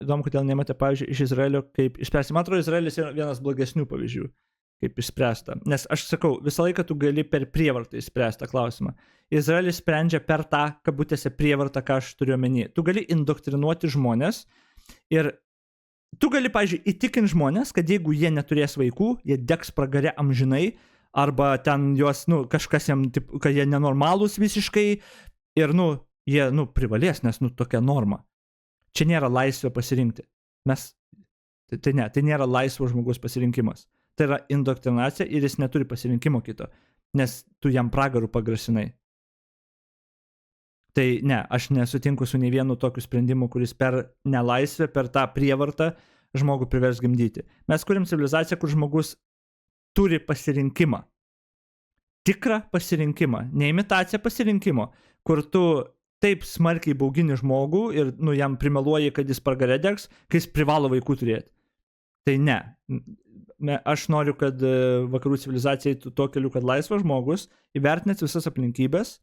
įdomu, kodėl nematė, pavyzdžiui, iš Izraelio, kaip išspręsti. Man atrodo, Izraelis yra vienas blogesnių pavyzdžių, kaip išspręsta. Nes aš sakau, visą laiką tu gali per prievartą išspręsti tą klausimą. Izraelis sprendžia per tą, kabutėse, prievartą, ką aš turiu omeny. Tu gali indoktrinuoti žmonės ir tu gali, pavyzdžiui, įtikinti žmonės, kad jeigu jie neturės vaikų, jie degs pragare amžinai, arba ten juos, kažkas jam, kad jie nenormalūs visiškai ir, jie, privalės, nes, tokia norma. Čia nėra laisvė pasirinkti. Tai nėra laisvo žmogus pasirinkimas. Tai yra indoktrinacija ir jis neturi pasirinkimo kito, nes tu jam pragarų pagrasinai. Tai ne, aš nesutinku su nei vienu tokiu sprendimu, kuris per nelaisvę, per tą prievartą žmogų privers gimdyti. Mes kuriam civilizaciją, kur žmogus turi pasirinkimą. Tikrą pasirinkimą, ne imitaciją pasirinkimo, kur tu taip smarkiai baugini žmogų ir jam primeluoji, kad jis pragare degs, kai jis privalo vaikų turėti. Tai ne. Aš noriu, kad vakarų civilizacija eitų tuo keliu, kad laisvas žmogus, įvertinęs visas aplinkybės,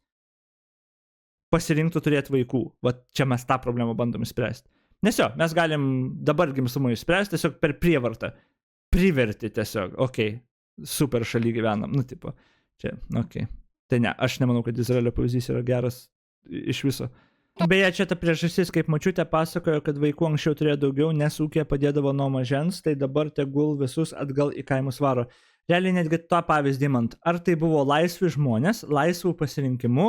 pasirinktų turėti vaikų. Va čia mes tą problemą bandom išspręsti. Nes mes galim dabar gimstamą išspręsti tiesiog per prievartą. Priverti tiesiog, super šaly gyvenam, čia, Tai ne, aš nemanau, kad Izraelio pavyzdys yra geras iš viso. Beje, čia ta priežastis, kaip močiutė pasakojo, kad vaikų anksčiau turėjo daugiau, nes ūkė padėdavo nuo mažens, tai dabar tegul visus atgal į kaimus varo. Realiai netgi tą pavyzdį imant, ar tai buvo laisvi žmonės, laisvų pasirinkimų,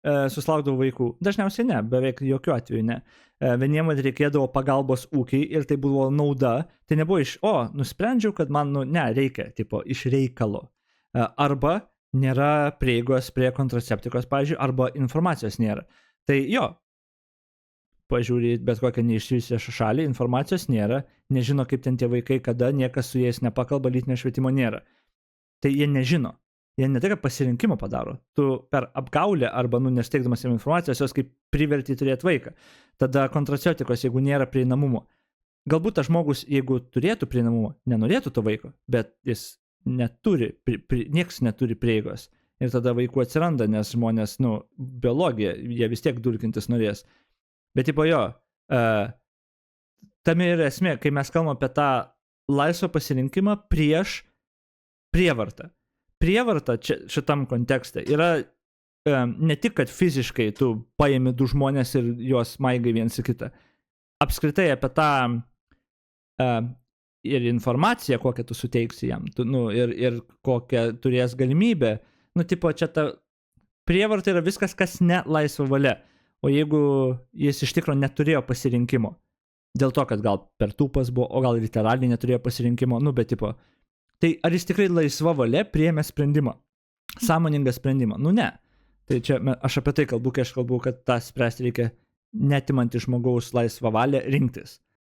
susilaukdavo vaikų. Dažniausiai ne, beveik jokių atveju ne. Vieniem reikėdavo pagalbos ūkiai ir tai buvo nauda. Tai nebuvo nusprendžiau, kad man, reikia, iš reikalo. Arba nėra prieigos prie kontraceptikos, pavyzdžiui, arba informacijos nėra. Tai pažiūrėt bet kokią neišsivysią šalį, informacijos nėra, nežino, kaip ten tie vaikai, kada, niekas su jais nepakalba, lytinio švietimo nėra. Tai jie nežino. Jie ne tik pasirinkimą padaro. Tu per apgaulę arba nesteigdamas jam informacijos, jos kaip priverti turėti vaiką. Tada kontraceptikos, jeigu nėra prieinamumo. Galbūt tas žmogus, jeigu turėtų prieinamumą, nenorėtų to vaiko, bet jis neturi, nieks neturi prieigos. Ir tada vaikų atsiranda, nes žmonės, biologija, jie vis tiek dulkintis norės. Bet tame yra esmė, kai mes kalbame apie tą laisvą pasirinkimą prieš prievartą. Prievarta šitam kontekste yra ne tik, kad fiziškai tu paimi du žmonės ir juos maigai viens į kitą. Apskritai apie tą ir informaciją, kokią tu suteiksi jam, ir kokią turės galimybę. Čia ta prievarta yra viskas, kas ne laisva valia. O jeigu jis iš tikrųjų neturėjo pasirinkimo, dėl to, kad gal per tūpas buvo, o gal literaliai neturėjo pasirinkimo, tai ar jis tikrai laisva valia priėmė sprendimą? Sąmoningą sprendimą? Ne. Tai čia aš apie tai kalbu, kai aš kalbu, kad tą spręsti reikia netimant iš žmogaus laisvą valią rinktis.